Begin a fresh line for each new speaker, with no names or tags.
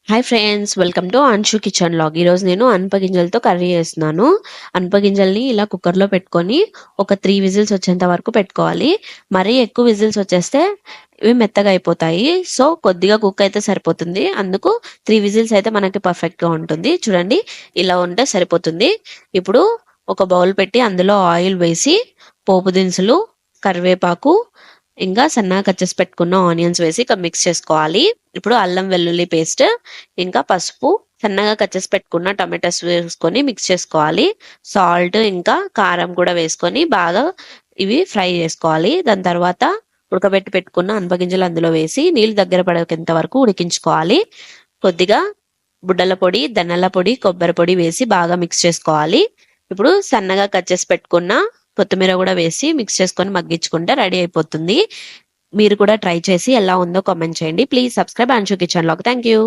Hi friends, welcome to Anshu kitchen log. ఈరోజు నేను అనపగింజలతో curry చేస్తున్నాను. అనపగింజల్ని ఇలా కుక్కర్లో పెట్టుకొని ఒక 3 విజిల్స్ వచ్చేంత వరకు పెట్టుకోవాలి. మరీ ఎక్కువ విజిల్స్ వచ్చేస్తే ఇవి మెత్తగా అయిపోతాయి. సో కొద్దిగా కుక్ అయితే సరిపోతుంది. అందుకు 3 విజిల్స్ అయితే మనకి పర్ఫెక్ట్గా ఉంటుంది. చూడండి, ఇలా ఉంటే సరిపోతుంది. ఇప్పుడు ఒక బౌల్ పెట్టి అందులో ఆయిల్ వేసి పోపు దినుసులు, కరివేపాకు, ఇంకా సన్నగా కట్ చేసి పెట్టుకున్న ఆనియన్స్ వేసి మిక్స్ చేసుకోవాలి. ఇప్పుడు అల్లం వెల్లుల్లి పేస్ట్, ఇంకా పసుపు, సన్నగా కట్ చేసి పెట్టుకున్న టమాటాస్ వేసుకొని మిక్స్ చేసుకోవాలి. సాల్ట్ ఇంకా కారం కూడా వేసుకొని బాగా ఇవి ఫ్రై చేసుకోవాలి. దాని తర్వాత ఉడకబెట్టి పెట్టుకున్న అనపగింజలు అందులో వేసి నీళ్ళు దగ్గర పడేంత వరకు ఉడికించుకోవాలి. కొద్దిగా బుడ్డల పొడి, ధనియాల పొడి, కొబ్బరి పొడి వేసి బాగా మిక్స్ చేసుకోవాలి. ఇప్పుడు సన్నగా కట్ చేసి పెట్టుకున్న కొత్తిమీర కూడా వేసి మిక్స్ చేసుకొని మగ్గించుకుంటే రెడీ అయిపోతుంది. మీరు కూడా ట్రై చేసి ఎలా ఉందో కామెంట్ చేయండి. Please subscribe Anshu kitchen log. Thank you.